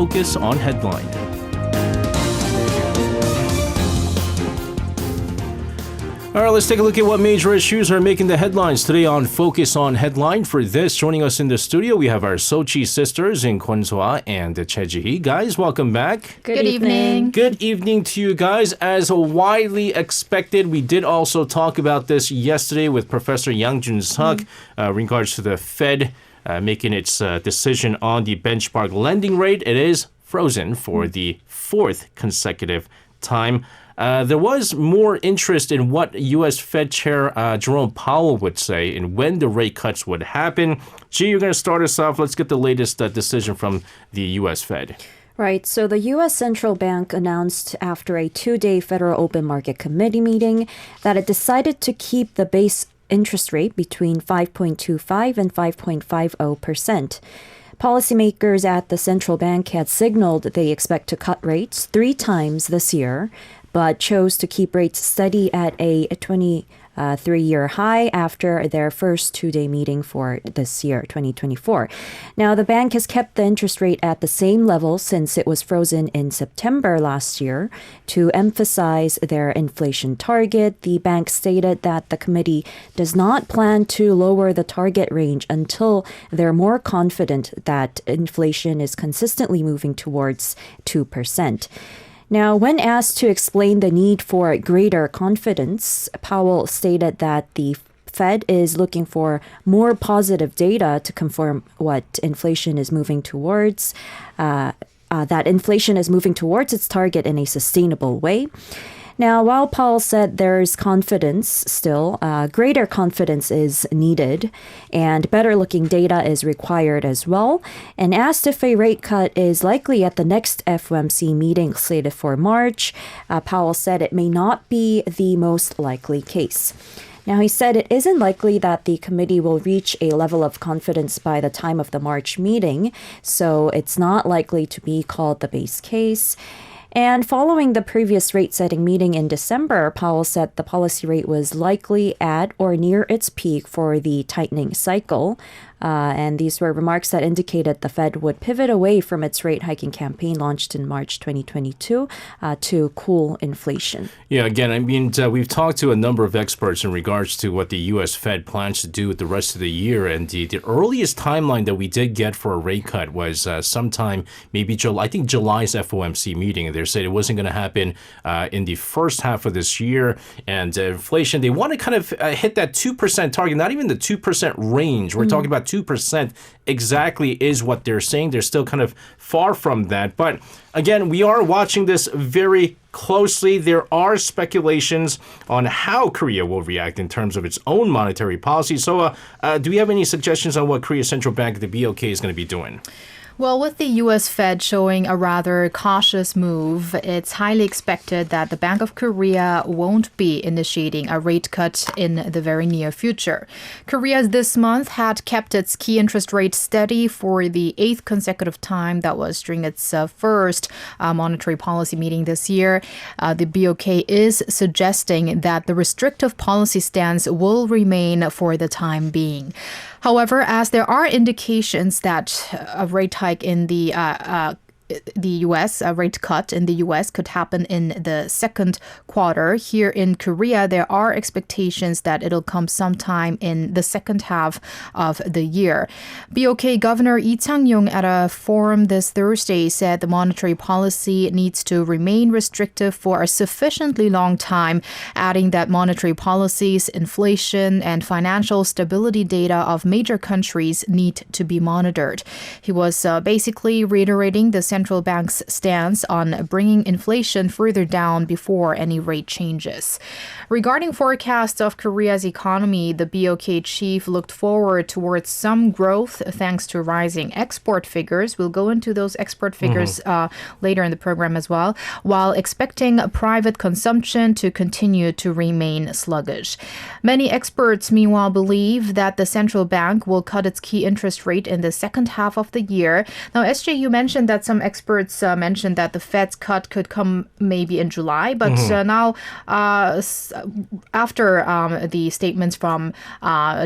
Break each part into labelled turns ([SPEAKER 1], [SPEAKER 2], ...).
[SPEAKER 1] Focus on Headline. All right, let's take a look at what major issues are making the headlines today on Focus on Headline. For this, joining us in the studio, we have our Sochi sisters in Kwon-soa and Chair Ji. Guys, welcome back.
[SPEAKER 2] Good evening.
[SPEAKER 1] Good evening to you guys. As widely expected, we did also talk about this yesterday with Professor Yang Jun-suk in regards to the Fed making its decision on the benchmark lending rate. It is frozen for the fourth consecutive time. There was more interest in what U.S. Fed Chair Jerome Powell would say and when the rate cuts would happen. G, you're going to start us off. Let's get the latest decision from the U.S. Fed.
[SPEAKER 2] Right. So the U.S. Central Bank announced after a 2-day Federal Open Market Committee meeting that it decided to keep the base interest rate between 5.25 and 5.50%. Policymakers at the central bank had signaled they expect to cut rates 3 times this year, but chose to keep rates steady at a 23-year high after their first 2-day meeting for this year, 2024. Now, the bank has kept the interest rate at the same level since it was frozen in September last year. To emphasize their inflation target, the bank stated that the committee does not plan to lower the target range until they're more confident that inflation is consistently moving towards 2%. Now, when asked to explain the need for greater confidence, Powell stated that the Fed is looking for more positive data to confirm what inflation is moving towards, that inflation is moving towards its target in a sustainable way. Now, while Powell said there's confidence still, greater confidence is needed and better-looking data is required as well. And asked if a rate cut is likely at the next FOMC meeting slated for March, Powell said it may not be the most likely case. Now, he said it isn't likely that the committee will reach a level of confidence by the time of the March meeting, so it's not likely to be called the base case. And following the previous rate-setting meeting in December, Powell said the policy rate was likely at or near its peak for the tightening cycle. And these were remarks that indicated the Fed would pivot away from its rate hiking campaign launched in March 2022 to cool inflation.
[SPEAKER 1] Yeah, again, I mean, we've talked to a number of experts in regards to what the U.S. Fed plans to do with the rest of the year. And the earliest timeline that we did get for a rate cut was sometime maybe July, I think July's FOMC meeting. And they said it wasn't going to happen in the first half of this year. And inflation, they want to kind of hit that 2% target, not even the 2% range. We're talking about 2% exactly is what they're saying. They're still kind of far from that. But again, we are watching this very closely. There are speculations on how Korea will react in terms of its own monetary policy. So do we have any suggestions on what Korea's central bank, the BOK, is going to be doing?
[SPEAKER 3] Well, with the U.S. Fed showing a rather cautious move, it's highly expected that the Bank of Korea won't be initiating a rate cut in the very near future. Korea this month had kept its key interest rate steady for the 8th consecutive time. That was during its first monetary policy meeting this year. The BOK is suggesting that the restrictive policy stance will remain for the time being. However, as there are indications that a rate hike in the U.S., a rate cut in the U.S. could happen in the second quarter. Here in Korea, there are expectations that it'll come sometime in the second half of the year. BOK Governor Lee Chang-yong at a forum this Thursday said the monetary policy needs to remain restrictive for a sufficiently long time, adding that monetary policies, inflation, and financial stability data of major countries need to be monitored. He was basically reiterating the central bank's stance on bringing inflation further down before any rate changes. Regarding forecasts of Korea's economy, the BOK chief looked forward towards some growth thanks to rising export figures. We'll go into those export figures later in the program as well, while expecting private consumption to continue to remain sluggish. Many experts, meanwhile, believe that the central bank will cut its key interest rate in the second half of the year. Now, SJ, you mentioned that some experts mentioned that the Fed's cut could come maybe in July, but now after the statements from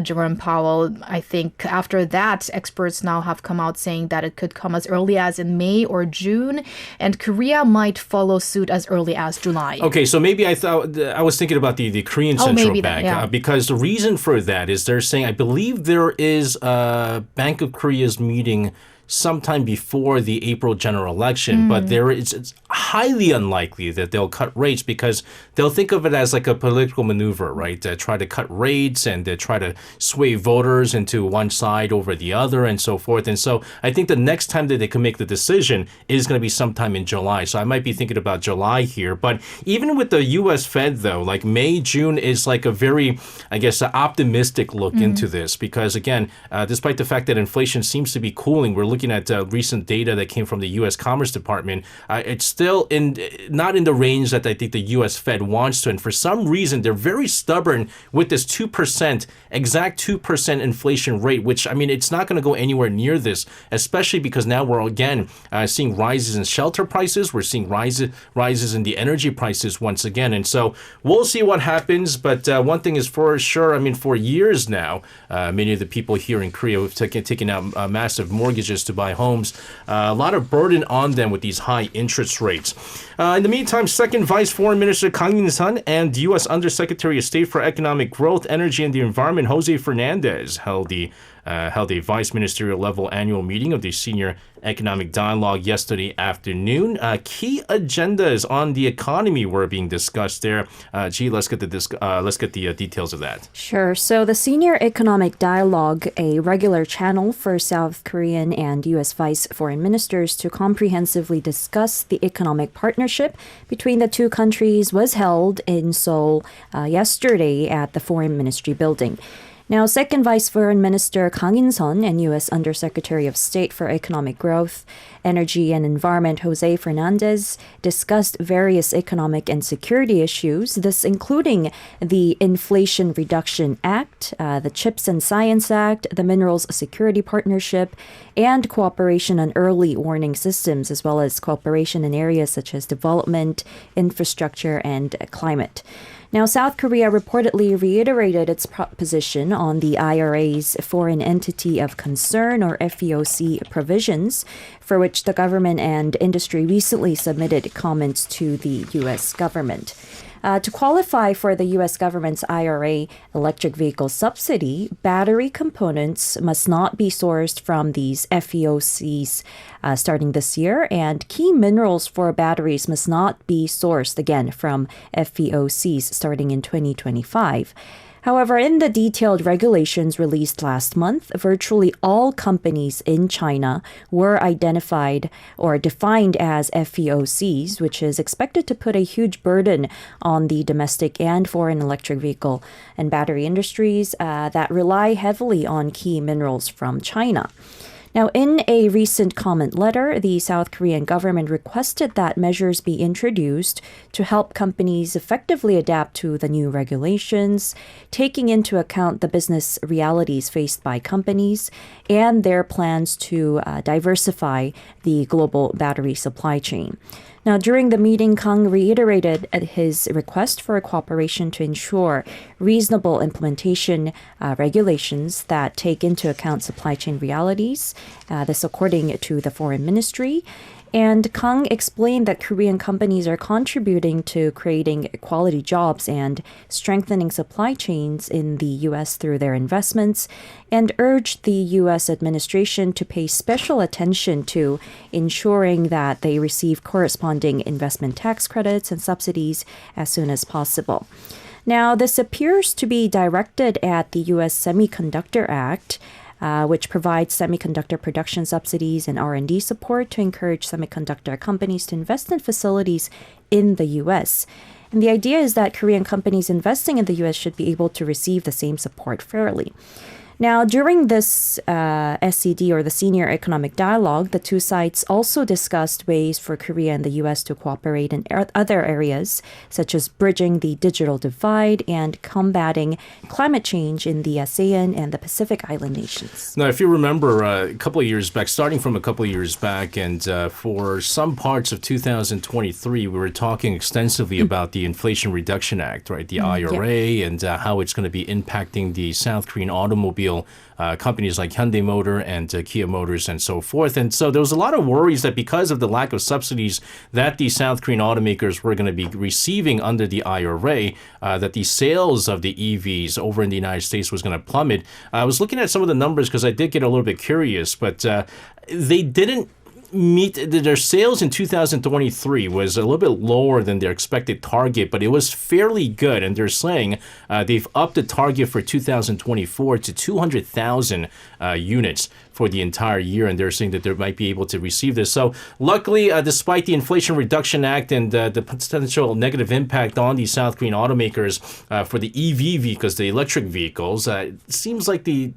[SPEAKER 3] Jerome Powell, I think after that, experts now have come out saying that it could come as early as in May or June, and Korea might follow suit as early as July.
[SPEAKER 1] Okay, so maybe I was thinking about the Korean Central
[SPEAKER 3] maybe
[SPEAKER 1] Bank,
[SPEAKER 3] that, yeah.
[SPEAKER 1] because the reason for that is they're saying, I believe there is a Bank of Korea's meeting sometime before the April general election, but it's highly unlikely that they'll cut rates because they'll think of it as like a political maneuver, right? To try to cut rates and to try to sway voters into one side over the other and so forth. And so I think the next time that they can make the decision is going to be sometime in July. So I might be thinking about July here. But even with the U.S. Fed, though, like May, June is like a very, I guess, optimistic look into this because, again, despite the fact that inflation seems to be cooling, we're looking at recent data that came from the U.S. Commerce Department. It's still not in the range that I think the U.S. Fed wants to. And for some reason, they're very stubborn with this 2%, exact 2% inflation rate, which, I mean, it's not going to go anywhere near this, especially because now we're again seeing rises in shelter prices. We're seeing rises in the energy prices once again. And so we'll see what happens. But one thing is for sure, I mean, for years now, many of the people here in Korea have taken out massive mortgages to buy homes. A lot of burden on them with these high interest rates. In the meantime, second Vice Foreign Minister Kang In-sun and U.S. Undersecretary of State for Economic Growth, Energy and the Environment, Jose Fernandez, held a vice ministerial level annual meeting of the Senior Economic Dialogue yesterday afternoon. Key agendas on the economy were being discussed there. G, let's get the details of that.
[SPEAKER 2] Sure. So the Senior Economic Dialogue, a regular channel for South Korean and U.S. Vice Foreign Ministers to comprehensively discuss the economic partnership between the two countries, was held in Seoul yesterday at the Foreign Ministry building. Now, Second Vice Foreign Minister Kang In-sun and U.S. Undersecretary of State for Economic Growth, Energy and Environment Jose Fernandez discussed various economic and security issues, this including the Inflation Reduction Act, the Chips and Science Act, the Minerals Security Partnership, and cooperation on early warning systems, as well as cooperation in areas such as development, infrastructure, and climate. Now, South Korea reportedly reiterated its position on the IRA's Foreign Entity of Concern, or FEOC, provisions, for which the government and industry recently submitted comments to the U.S. government. To qualify for the U.S. government's IRA electric vehicle subsidy, battery components must not be sourced from these FEOCs starting this year, and key minerals for batteries must not be sourced again from FEOCs starting in 2025. However, in the detailed regulations released last month, virtually all companies in China were identified or defined as FEOCs, which is expected to put a huge burden on the domestic and foreign electric vehicle and battery industries that rely heavily on key minerals from China. Now, in a recent comment letter, the South Korean government requested that measures be introduced to help companies effectively adapt to the new regulations, taking into account the business realities faced by companies and their plans to diversify the global battery supply chain. Now, during the meeting, Kang reiterated his request for cooperation to ensure reasonable implementation regulations that take into account supply chain realities, this according to the Foreign Ministry. And Kang explained that Korean companies are contributing to creating quality jobs and strengthening supply chains in the U.S. through their investments, and urged the U.S. administration to pay special attention to ensuring that they receive corresponding investment tax credits and subsidies as soon as possible. Now, this appears to be directed at the U.S. Semiconductor Act, which provides semiconductor production subsidies and R&D support to encourage semiconductor companies to invest in facilities in the U.S. And the idea is that Korean companies investing in the U.S. should be able to receive the same support fairly. Now, during this SED or the Senior Economic Dialogue, the two sides also discussed ways for Korea and the U.S. to cooperate in other areas, such as bridging the digital divide and combating climate change in the ASEAN and the Pacific Island nations.
[SPEAKER 1] Now, if you remember a couple of years back, starting from a couple of years back, and for some parts of 2023, we were talking extensively about the Inflation Reduction Act, right? The IRA, and how it's going to be impacting the South Korean automobile companies like Hyundai Motor and Kia Motors and so forth. And so there was a lot of worries that because of the lack of subsidies that the South Korean automakers were going to be receiving under the IRA, that the sales of the EVs over in the United States was going to plummet. I was looking at some of the numbers because I did get a little bit curious, but they didn't meet their sales in 2023 was a little bit lower than their expected target, but it was fairly good. And they're saying they've upped the target for 2024 to 200,000 units for the entire year, and they're saying that they might be able to receive this. So luckily, despite the Inflation Reduction Act and the potential negative impact on the South Korean automakers for the EV vehicles, the electric vehicles, it seems like the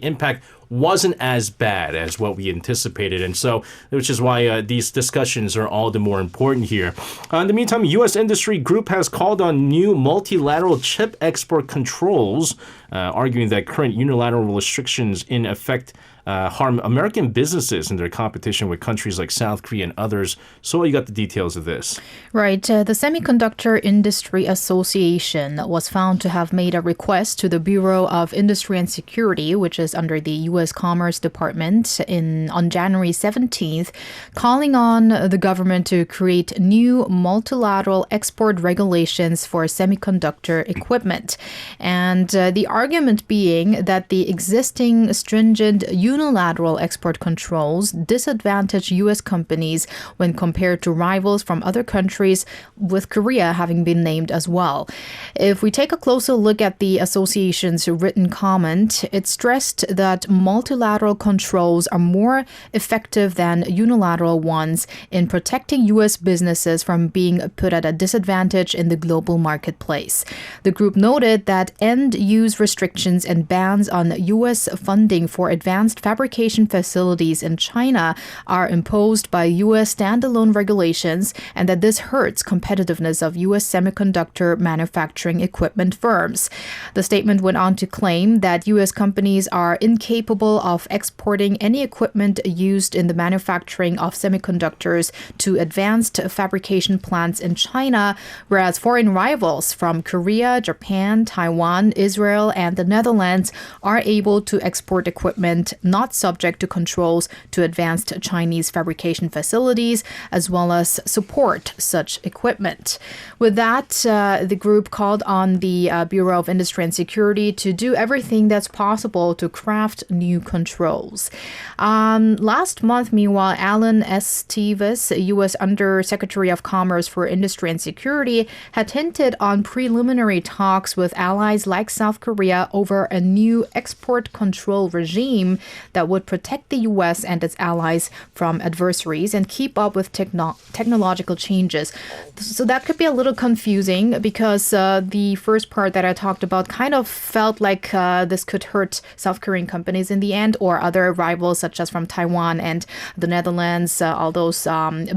[SPEAKER 1] impact wasn't as bad as what we anticipated. And so, which is why these discussions are all the more important here. In the meantime, U.S. industry group has called on new multilateral chip export controls, arguing that current unilateral restrictions in effect harm American businesses in their competition with countries like South Korea and others. So you got the details of this.
[SPEAKER 3] Right. The Semiconductor Industry Association was found to have made a request to the Bureau of Industry and Security, which is under the U.S. Commerce Department, on January 17th, calling on the government to create new multilateral export regulations for semiconductor equipment. And the argument being that the existing stringent unilateral export controls disadvantage U.S. companies when compared to rivals from other countries, with Korea having been named as well. If we take a closer look at the association's written comment, it stressed that multilateral controls are more effective than unilateral ones in protecting U.S. businesses from being put at a disadvantage in the global marketplace. The group noted that end-use restrictions and bans on U.S. funding for advanced fabrication facilities in China are imposed by U.S. standalone regulations, and that this hurts competitiveness of U.S. semiconductor manufacturing equipment firms. The statement went on to claim that U.S. companies are incapable of exporting any equipment used in the manufacturing of semiconductors to advanced fabrication plants in China, whereas foreign rivals from Korea, Japan, Taiwan, Israel, and the Netherlands are able to export equipment not subject to controls to advanced Chinese fabrication facilities, as well as support such equipment. With that, the group called on the Bureau of Industry and Security to do everything that's possible to craft new controls. Last month, meanwhile, Alan S. Tevis, U.S. Undersecretary of Commerce for Industry and Security, had hinted on preliminary talks with allies like South Korea over a new export control regime that would protect the U.S. and its allies from adversaries and keep up with technological changes. So that could be a little confusing because the first part that I talked about kind of felt like this could hurt South Korean companies in the end, or other rivals such as from Taiwan and the Netherlands, all those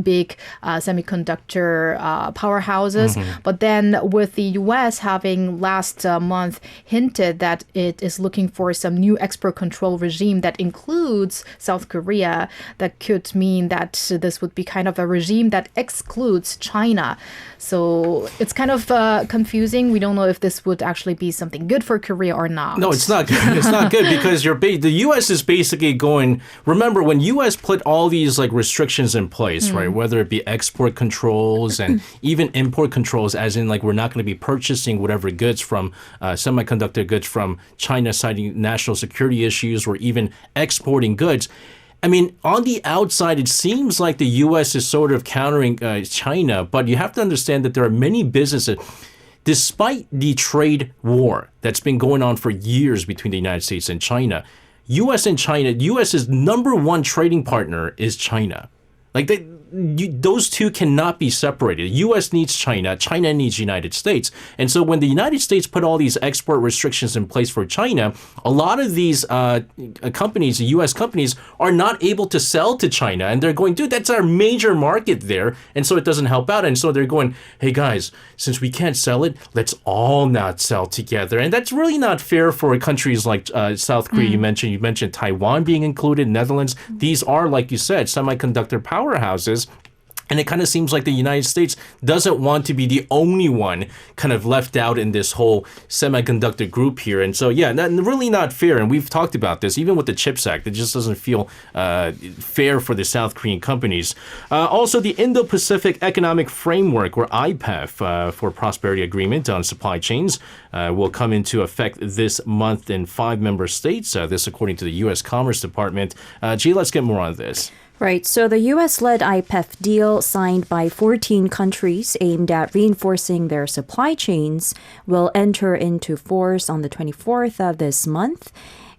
[SPEAKER 3] big semiconductor powerhouses. But then with the U.S. having last month hinted that it is looking for some new export control regime that includes South Korea, that could mean that this would be kind of a regime that excludes China. So it's kind of confusing. We don't know if this would actually be something good for Korea or not.
[SPEAKER 1] No, it's not good. It's not good because the U.S. is basically going. Remember, when U.S. put all these like restrictions in place, right? Whether it be export controls and even import controls, as in like we're not going to be purchasing whatever goods from semiconductor goods from China, citing national security issues, or even exporting goods. I mean, on the outside, it seems like the U.S. is sort of countering China, but you have to understand that there are many businesses. Despite the trade war that's been going on for years between the United States and China, U.S.'s number one trading partner is China. Like those two cannot be separated. U.S. needs China, China needs United States. And so when the United States put all these export restrictions in place for China, a lot of these companies, U.S. companies, are not able to sell to China. And they're going, dude, that's our major market there. And so it doesn't help out. And so they're going, hey, guys, since we can't sell it, let's all not sell together. And that's really not fair for countries like South Korea. You mentioned Taiwan being included, Netherlands. These are, like you said, semiconductor powerhouses. And it kind of seems like the United States doesn't want to be the only one kind of left out in this whole semiconductor group here. And so, yeah, really not fair. And we've talked about this, even with the CHIPS Act. It just doesn't feel fair for the South Korean companies. Also, the Indo-Pacific Economic Framework, or IPEF, for Prosperity Agreement on supply chains, will come into effect this month in 5 member states. This according to the U.S. Commerce Department. G, let's get more on this.
[SPEAKER 2] Right. So the U.S.-led IPEF deal signed by 14 countries aimed at reinforcing their supply chains will enter into force on the 24th of this month.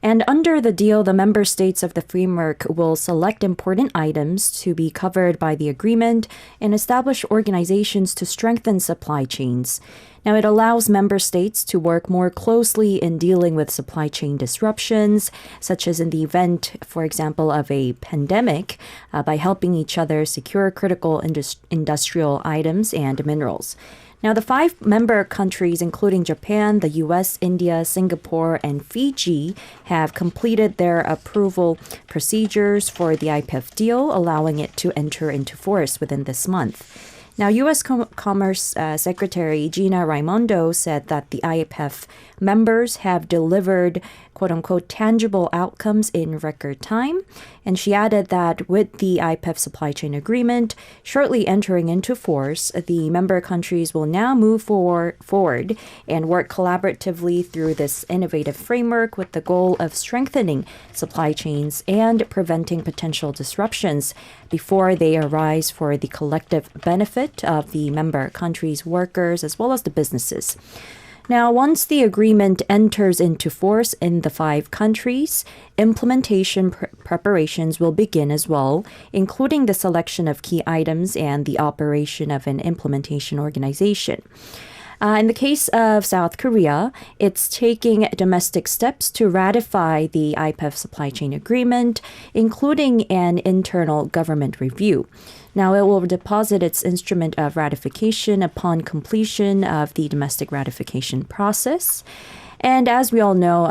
[SPEAKER 2] And under the deal, the member states of the framework will select important items to be covered by the agreement and establish organizations to strengthen supply chains. Now, it allows member states to work more closely in dealing with supply chain disruptions, such as in the event, for example, of a pandemic, by helping each other secure critical industrial items and minerals. Now, the 5 member countries, including Japan, the U.S., India, Singapore, and Fiji, have completed their approval procedures for the IPEF deal, allowing it to enter into force within this month. Now, U.S. Commerce Secretary Gina Raimondo said that the IPEF members have delivered, quote-unquote, tangible outcomes in record time. And she added that with the IPEF supply chain agreement shortly entering into force, the member countries will now move forward and work collaboratively through this innovative framework with the goal of strengthening supply chains and preventing potential disruptions before they arise for the collective benefit of the member countries' workers as well as the businesses. Now, once the agreement enters into force in the 5 countries, implementation preparations will begin as well, including the selection of key items and the operation of an implementation organization. In the case of South Korea, it's taking domestic steps to ratify the IPEF supply chain agreement, including an internal government review. Now, it will deposit its instrument of ratification upon completion of the domestic ratification process. And as we all know,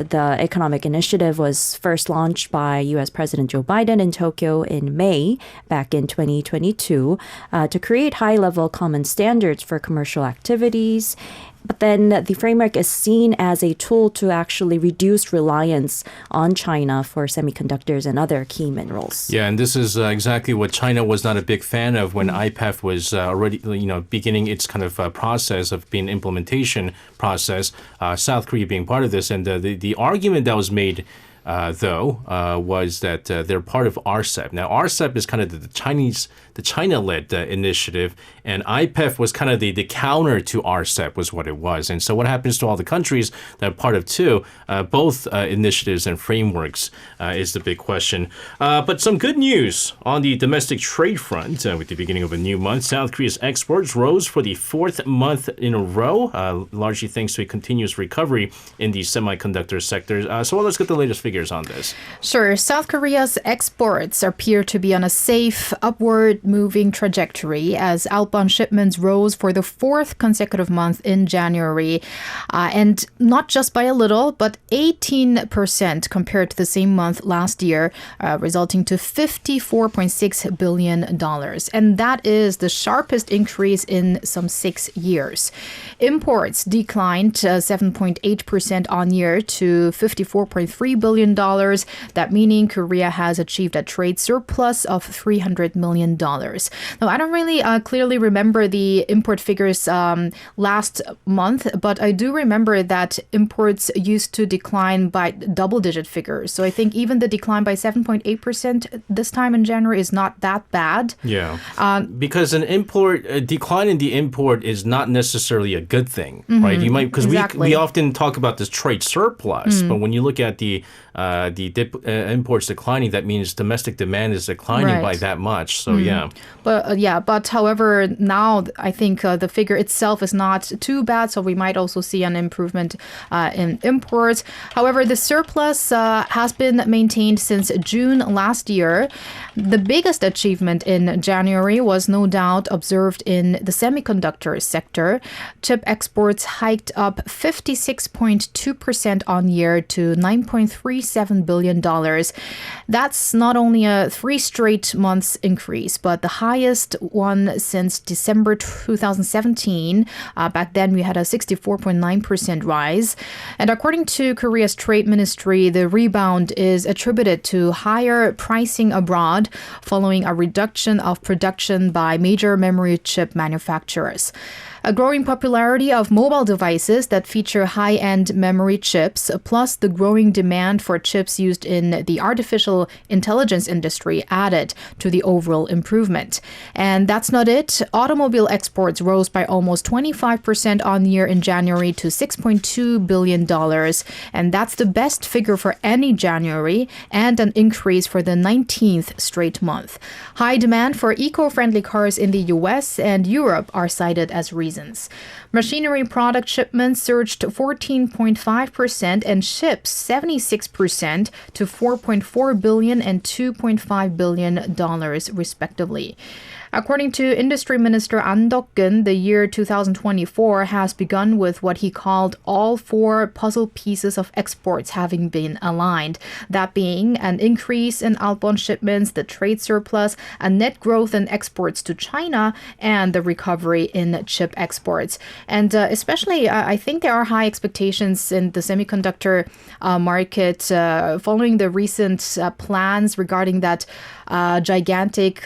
[SPEAKER 2] the economic initiative was first launched by U.S. President Joe Biden in Tokyo in May, back in 2022, to create high-level common standards for commercial activities. But then the framework is seen as a tool to actually reduce reliance on China for semiconductors and other key minerals.
[SPEAKER 1] Yeah, and this is exactly what China was not a big fan of when IPEF was already, beginning its kind of process of being implementation process. South Korea being part of this, and the argument that was made was that they're part of RCEP. Now, RCEP is kind of the China-led initiative, and IPEF was kind of the counter to RCEP was what it was. And so what happens to all the countries that are part of both initiatives and frameworks is the big question. But some good news on the domestic trade front. With the beginning of a new month, South Korea's exports rose for the 4th month in a row, largely thanks to a continuous recovery in the semiconductor sector. So let's get the latest figures on this.
[SPEAKER 3] Sure. South Korea's exports appear to be on a safe, upward-moving trajectory as outbound shipments rose for the 4th consecutive month in January. And not just by a little, but 18% compared to the same month last year, resulting to $54.6 billion. And that is the sharpest increase in some 6 years. Imports declined 7.8% on year to $54.3 billion. That meaning Korea has achieved a trade surplus of $300 million. Now, I don't really clearly remember the import figures last month, but I do remember that imports used to decline by double-digit figures. So I think even the decline by 7.8% this time in January is not that bad.
[SPEAKER 1] Yeah, because a decline in the import is not necessarily a good thing, right? You might because
[SPEAKER 3] exactly.
[SPEAKER 1] we often talk about this trade surplus, but when you look at the imports declining, that means domestic demand is declining by that much. So yeah.
[SPEAKER 3] But however, now I think the figure itself is not too bad, so we might also see an improvement in imports. However, the surplus has been maintained since June last year. The biggest achievement in January was no doubt observed in the semiconductor sector. Chip exports hiked up 56.2% on year to $9.37 billion. That's not only a 3 straight months increase, but the highest one since December 2017. Back then, we had a 64.9% rise. And according to Korea's Trade Ministry, the rebound is attributed to higher pricing abroad following a reduction of production by major memory chip manufacturers. A growing popularity of mobile devices that feature high-end memory chips, plus the growing demand for chips used in the artificial intelligence industry added to the overall improvement. And that's not it. Automobile exports rose by almost 25% on year in January to $6.2 billion. And that's the best figure for any January and an increase for the 19th straight month. High demand for eco-friendly cars in the US and Europe are cited as reasons. Machinery product shipments surged 14.5% and ships 76% to $4.4 billion and $2.5 billion respectively. According to Industry Minister An Deok-keun, the year 2024 has begun with what he called all 4 puzzle pieces of exports having been aligned. That being an increase in outbound shipments, the trade surplus, a net growth in exports to China, and the recovery in chip exports. And especially, I think there are high expectations in the semiconductor market following the recent plans regarding that gigantic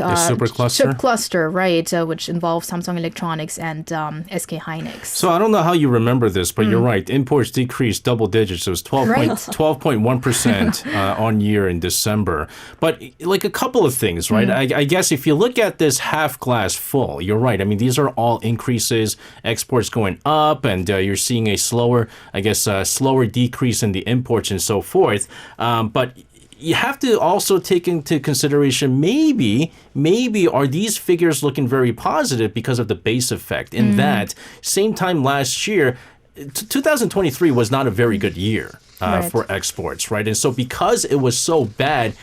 [SPEAKER 3] chip cluster, right, which involves Samsung Electronics and SK Hynix.
[SPEAKER 1] So I don't know how you remember this, but you're right. Imports decreased double digits. It was 12.1% on year in December. But like a couple of things, right? I guess if you look at this half glass full, you're right. I mean, these are all increases, exports going up, and you're seeing a slower decrease in the imports and so forth. But you have to also take into consideration maybe are these figures looking very positive because of the base effect in that same time last year, 2023 was not a very good year for exports, right? And so because it was so bad,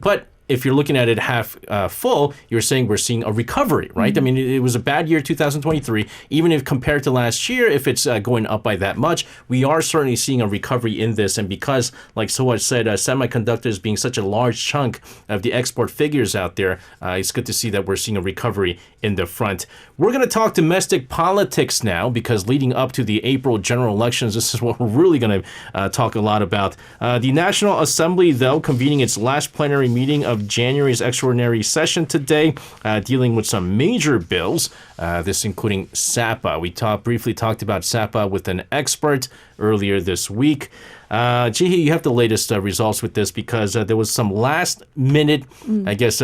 [SPEAKER 1] but if you're looking at it half full, you're saying we're seeing a recovery, right? I mean, it was a bad year, 2023. Even if compared to last year, if it's going up by that much, we are certainly seeing a recovery in this. And because, like Sohwa said, semiconductors being such a large chunk of the export figures out there, it's good to see that we're seeing a recovery in the front. We're going to talk domestic politics now because leading up to the April general elections, this is what we're really going to talk a lot about. The National Assembly, though, convening its last plenary meeting of January's extraordinary session today, dealing with some major bills, this including SAPA. We briefly talked about SAPA with an expert earlier this week. Ji-hee, you have the latest results with this because there was some last-minute,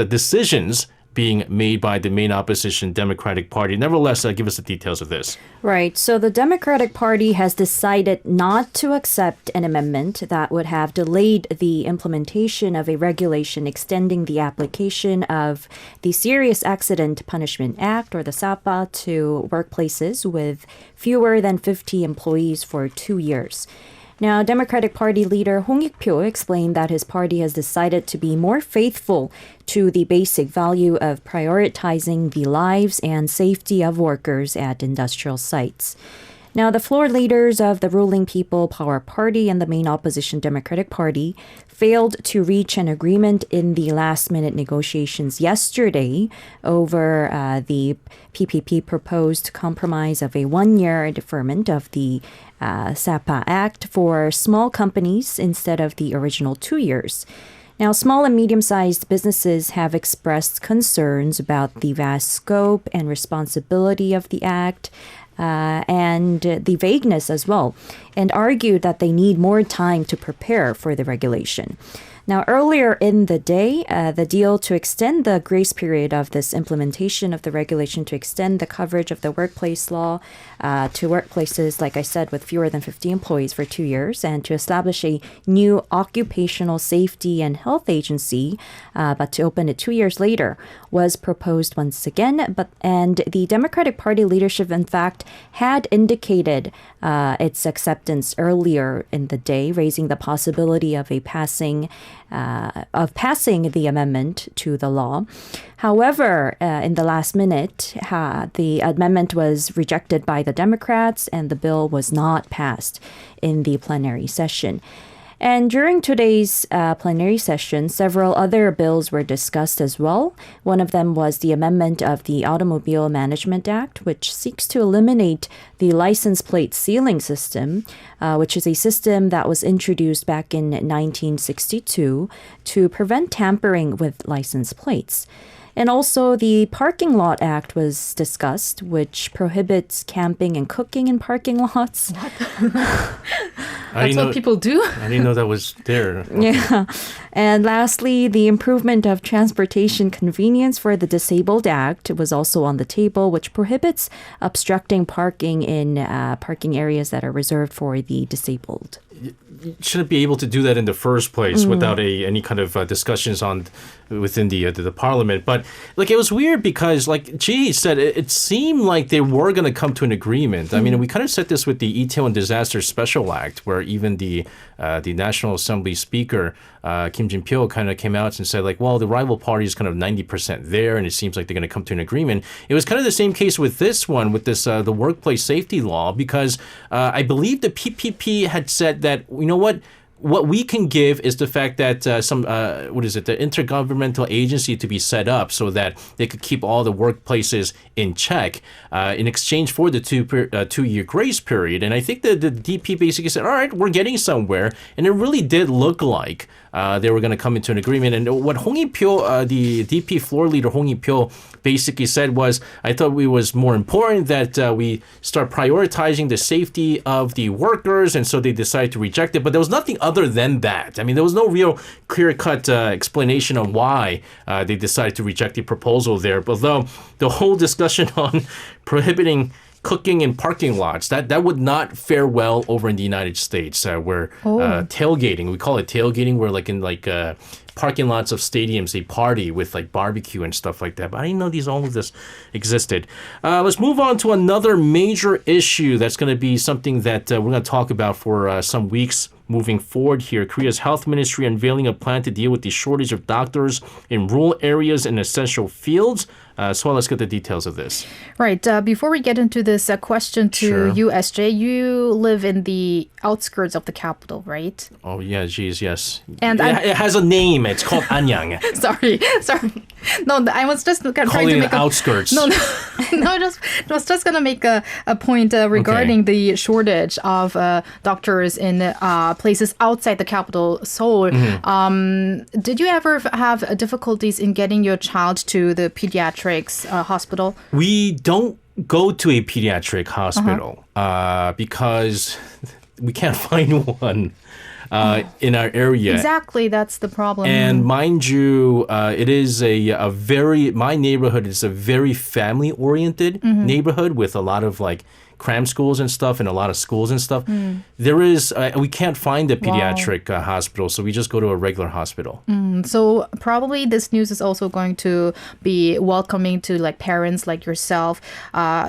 [SPEAKER 1] decisions being made by the main opposition Democratic Party. Nevertheless, give us the details of this.
[SPEAKER 2] Right. So the Democratic Party has decided not to accept an amendment that would have delayed the implementation of a regulation extending the application of the Serious Accident Punishment Act, or the SAPA, to workplaces with fewer than 50 employees for 2 years. Now, Democratic Party leader Hong Ik-pyo explained that his party has decided to be more faithful to the basic value of prioritizing the lives and safety of workers at industrial sites. Now, the floor leaders of the ruling People Power Party and the main opposition Democratic Party failed to reach an agreement in the last-minute negotiations yesterday over the PPP proposed compromise of a 1-year deferment of the SAPA Act for small companies instead of the original 2 years. Now, small and medium-sized businesses have expressed concerns about the vast scope and responsibility of the act, and the vagueness as well, and argued that they need more time to prepare for the regulation. Now, earlier in the day, the deal to extend the grace period of this implementation of the regulation to extend the coverage of the workplace law to workplaces, like I said, with fewer than 50 employees for 2 years, and to establish a new occupational safety and health agency, but to open it 2 years later, was proposed once again. And the Democratic Party leadership, in fact, had indicated its acceptance earlier in the day, raising the possibility of passing the amendment to the law. However, in the last minute, the amendment was rejected by the Democrats, and the bill was not passed in the plenary session. And during today's plenary session, several other bills were discussed as well. One of them was the amendment of the Automobile Management Act, which seeks to eliminate the license plate sealing system, which is a system that was introduced back in 1962 to prevent tampering with license plates. And also, the Parking Lot Act was discussed, which prohibits camping and cooking in parking lots.
[SPEAKER 3] That's what people do?
[SPEAKER 1] I didn't know that was there.
[SPEAKER 2] Yeah. And lastly, the Improvement of Transportation Convenience for the Disabled Act was also on the table, which prohibits obstructing parking in parking areas that are reserved for the disabled.
[SPEAKER 1] You shouldn't be able to do that in the first place without any kind of discussions within the parliament. But like, it was weird because, like Ji said, it seemed like they were going to come to an agreement. I mean, we kind of said this with the Itaewon Disaster Special Act, where even the National Assembly Speaker Kim Jin-pyo kind of came out and said, like, well, the rival party is kind of 90% there, and it seems like they're going to come to an agreement. It was kind of the same case with this one, with this the workplace safety law, because I believe the PPP had said that, you know what we can give is the fact that the intergovernmental agency to be set up so that they could keep all the workplaces in check in exchange for the 2-year grace period. And I think the DP basically said, all right, we're getting somewhere. And it really did look like they were going to come into an agreement. And what Hong Hee-pyo, the DP floor leader Hong Hee-pyo, basically said was, I thought it was more important that we start prioritizing the safety of the workers, and so they decided to reject it. But there was nothing other than that. I mean, there was no real clear-cut explanation on why they decided to reject the proposal there. But though the whole discussion on prohibiting cooking in parking lots, that would not fare well over in the United States, where tailgating, we call it tailgating, where like in parking lots of stadiums, they party with like barbecue and stuff like that. But I didn't know all of this existed. Let's move on to another major issue that's going to be something that we're going to talk about for some weeks moving forward here. Korea's health ministry unveiling a plan to deal with the shortage of doctors in rural areas and essential fields. So let's get the details of this.
[SPEAKER 3] Right. Before we get into this question to you, SJ, you live in the outskirts of the capital, right?
[SPEAKER 1] Oh, yeah, geez, yes.
[SPEAKER 3] And
[SPEAKER 1] it has a name. It's called Anyang.
[SPEAKER 3] Sorry. No, I was just trying to make
[SPEAKER 1] outskirts.
[SPEAKER 3] No, I was just going to make a point regarding the shortage of doctors in places outside the capital, Seoul. Did you ever have difficulties in getting your child to the pediatrics hospital?
[SPEAKER 1] We don't go to a pediatric hospital because we can't find one in our area.
[SPEAKER 3] Exactly, that's the problem.
[SPEAKER 1] And mind you, it is my neighborhood is a very family-oriented neighborhood with a lot of like cram schools and stuff and a lot of schools and stuff. There is, we can't find a pediatric hospital, so we just go to a regular hospital.
[SPEAKER 3] So probably this news is also going to be welcoming to like parents like yourself.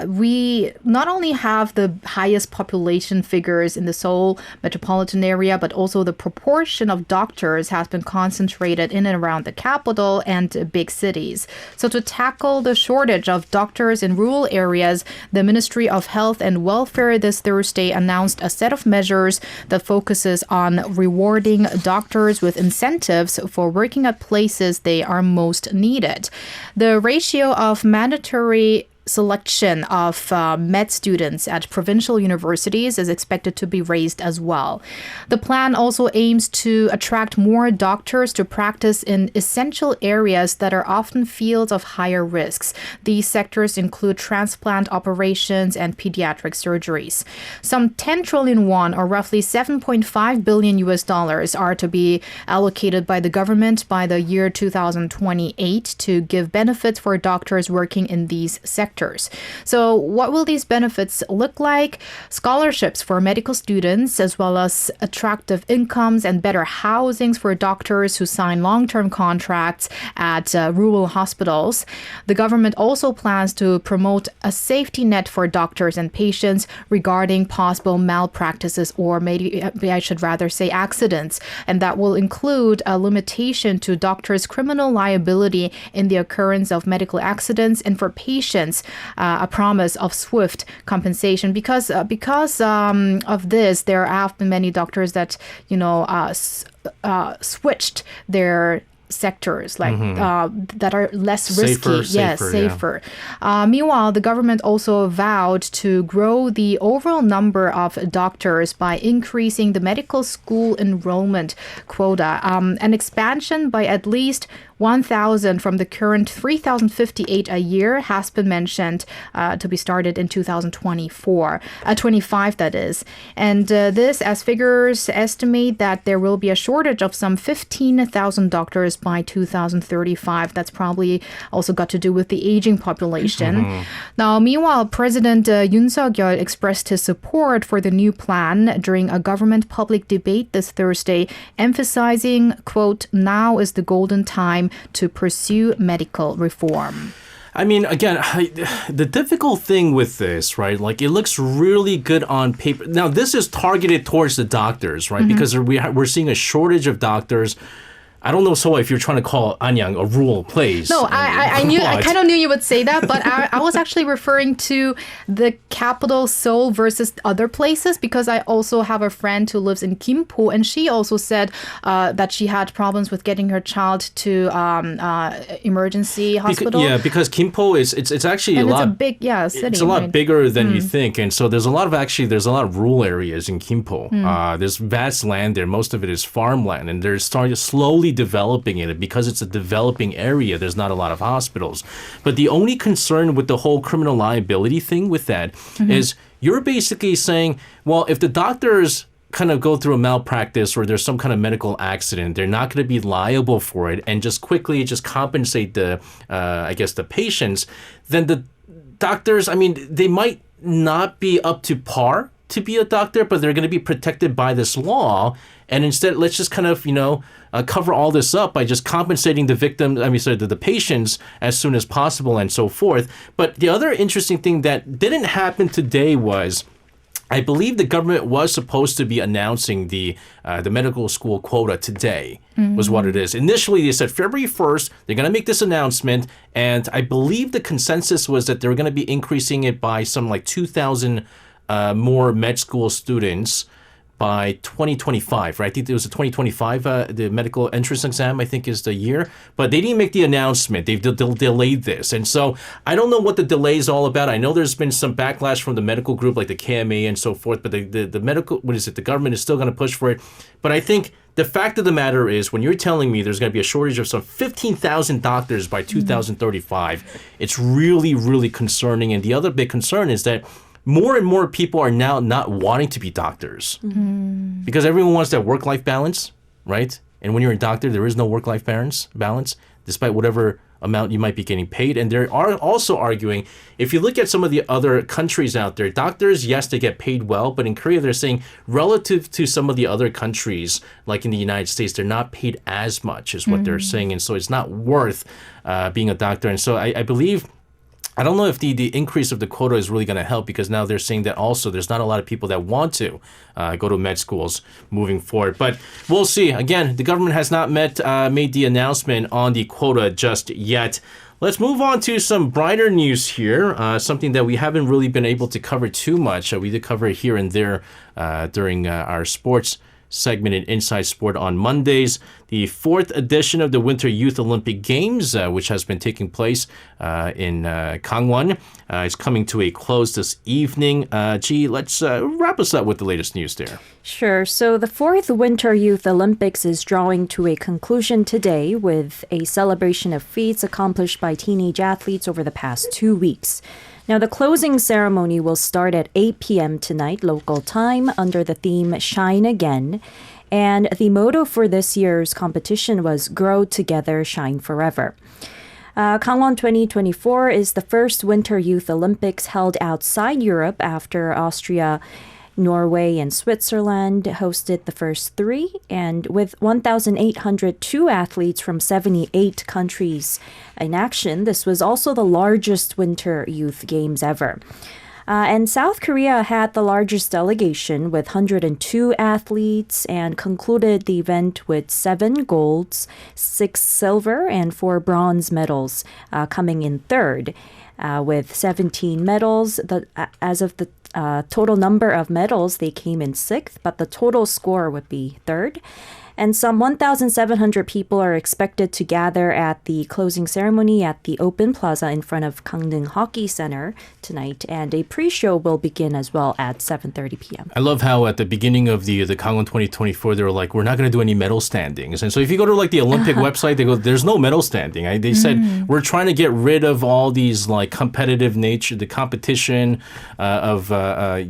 [SPEAKER 3] We not only have the highest population figures in the Seoul metropolitan area, but also the proportion of doctors has been concentrated in and around the capital and big cities. So to tackle the shortage of doctors in rural areas, the Ministry of Health and Welfare this Thursday announced a set of measures that focuses on rewarding doctors with incentives for working at places they are most needed. The ratio of mandatory selection of med students at provincial universities is expected to be raised as well. The plan also aims to attract more doctors to practice in essential areas that are often fields of higher risks. These sectors include transplant operations and pediatric surgeries. Some 10 trillion won, or roughly 7.5 billion US dollars, are to be allocated by the government by the year 2028 to give benefits for doctors working in these sectors. So what will these benefits look like? Scholarships for medical students, as well as attractive incomes and better housings for doctors who sign long-term contracts at rural hospitals. The government also plans to promote a safety net for doctors and patients regarding possible malpractices, or maybe I should rather say accidents. And that will include a limitation to doctors' criminal liability in the occurrence of medical accidents, and for patients, a promise of swift compensation. Because of this, there have been many doctors that switched their sectors that are less risky. Safer. Meanwhile, the government also vowed to grow the overall number of doctors by increasing the medical school enrollment quota. An expansion by at least 1,000 from the current 3,058 a year has been mentioned to be started in 2025, that is. And this, as figures estimate that there will be a shortage of some 15,000 doctors by 2035. That's probably also got to do with the aging population. Now, meanwhile, President Yoon Suk-yeol expressed his support for the new plan during a government public debate this Thursday, emphasizing, quote, "Now is the golden time to pursue medical reform."
[SPEAKER 1] I mean, again, the difficult thing with this, right? Like, it looks really good on paper. Now, this is targeted towards the doctors, right? Because we're seeing a shortage of doctors. I don't know, so if you're trying to call Anyang a rural place.
[SPEAKER 3] No, I knew. I kind of knew you would say that, but I was actually referring to the capital Seoul versus other places, because I also have a friend who lives in Gimpo, and she also said that she had problems with getting her child to emergency hospital.
[SPEAKER 1] Because Gimpo it's actually
[SPEAKER 3] and
[SPEAKER 1] a lot.
[SPEAKER 3] It's a big city.
[SPEAKER 1] It's a lot bigger than you think, and so there's a lot of rural areas in Gimpo. There's vast land there. Most of it is farmland, and they're starting to slowly developing it. Because it's a developing area, there's not a lot of hospitals. But the only concern with the whole criminal liability thing with that is you're basically saying, well, if the doctors kind of go through a malpractice or there's some kind of medical accident, they're not going to be liable for it, and just quickly compensate the patients, then the doctors, I mean, they might not be up to par to be a doctor, but they're going to be protected by this law. And instead, let's just kind of, cover all this up by just compensating the the patients as soon as possible and so forth. But the other interesting thing that didn't happen today was, I believe the government was supposed to be announcing the medical school quota today, was what it is. Initially, they said February 1st, they're going to make this announcement. And I believe the consensus was that they're going to be increasing it by some like 2,000 more med school students by 2025, right? I think it was 2025, the medical entrance exam, I think, is the year. But they didn't make the announcement. They've delayed this. And so I don't know what the delay is all about. I know there's been some backlash from the medical group, like the KMA and so forth, but the medical, the government is still going to push for it. But I think the fact of the matter is, when you're telling me there's going to be a shortage of some 15,000 doctors by 2035, it's really, really concerning. And the other big concern is that more and more people are now not wanting to be doctors because everyone wants that work-life balance, right? And when you're a doctor, there is no work-life balance, despite whatever amount you might be getting paid. And they are also arguing, if you look at some of the other countries out there, doctors, yes, they get paid well, but in Korea, they're saying relative to some of the other countries, like in the United States, they're not paid as much, is what they're saying. And so it's not worth being a doctor. And so I believe, I don't know if the increase of the quota is really going to help, because now they're saying that also there's not a lot of people that want to go to med schools moving forward. But we'll see. Again, the government has not made the announcement on the quota just yet. Let's move on to some brighter news here, something that we haven't really been able to cover too much. We did cover it here and there during our sports segment in Inside Sport on Mondays. The 4th edition of the Winter Youth Olympic Games, which has been taking place in Gangwon, is coming to a close this evening. Ji, let's wrap us up with the latest news there.
[SPEAKER 2] Sure. So the 4th Winter Youth Olympics is drawing to a conclusion today with a celebration of feats accomplished by teenage athletes over the past 2 weeks. Now, the closing ceremony will start at 8 p.m. tonight, local time, under the theme Shine Again. And the motto for this year's competition was Grow Together, Shine Forever. Gangwon 2024 is the first Winter Youth Olympics held outside Europe after Austria, Norway, and Switzerland hosted the first 3, and with 1,802 athletes from 78 countries in action, this was also the largest Winter Youth Games ever. And South Korea had the largest delegation with 102 athletes and concluded the event with 7 golds, 6 silver, and 4 bronze medals, coming in third. With 17 medals, as of the total number of medals, they came in 6th, but the total score would be 3rd. And some 1,700 people are expected to gather at the closing ceremony at the Open Plaza in front of Gangneung Hockey Center tonight. And a pre-show will begin as well at 7:30 p.m.
[SPEAKER 1] I love how at the beginning of the Gangwon 2024, they were like, we're not going to do any medal standings. And so if you go to like the Olympic website, they go, there's no medal standing. They said, we're trying to get rid of all these like competitive nature, the competition of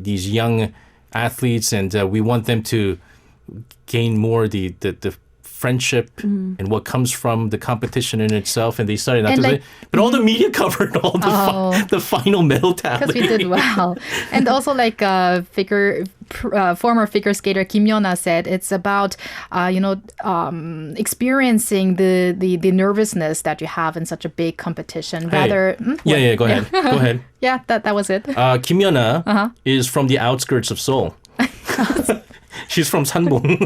[SPEAKER 1] these young athletes, and we want them to gain more the friendship and what comes from the competition in itself, and they started not to
[SPEAKER 3] like,
[SPEAKER 1] but all the media covered all the final medal tally.
[SPEAKER 3] Because we did well. And also like former figure skater Kim Yeona said, it's about experiencing the nervousness that you have in such a big competition. Rather,
[SPEAKER 1] yeah, go ahead. Go ahead.
[SPEAKER 3] Yeah, that was it.
[SPEAKER 1] Kim Yeona is from the outskirts of Seoul. She's from Sanbong.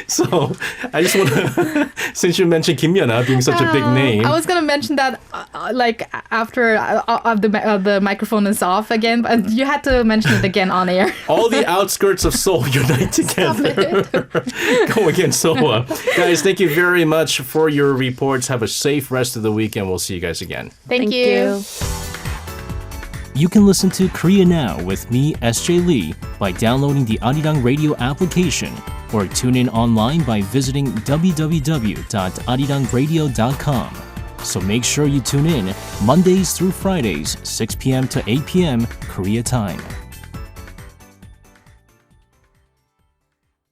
[SPEAKER 1] So I just want to, since you mentioned Kim Yeona being such a big name.
[SPEAKER 3] I was going to mention that like after the microphone is off again, but you had to mention it again on air.
[SPEAKER 1] All the outskirts of Seoul unite together. Go against Seoul. Guys, thank you very much for your reports. Have a safe rest of the week, and we'll see you guys again.
[SPEAKER 3] Thank you.
[SPEAKER 1] You can listen to Korea Now with me, SJ Lee, by downloading the Arirang radio application or tune in online by visiting www.arirangradio.com. So make sure you tune in Mondays through Fridays, 6 p.m. to 8 p.m. Korea time.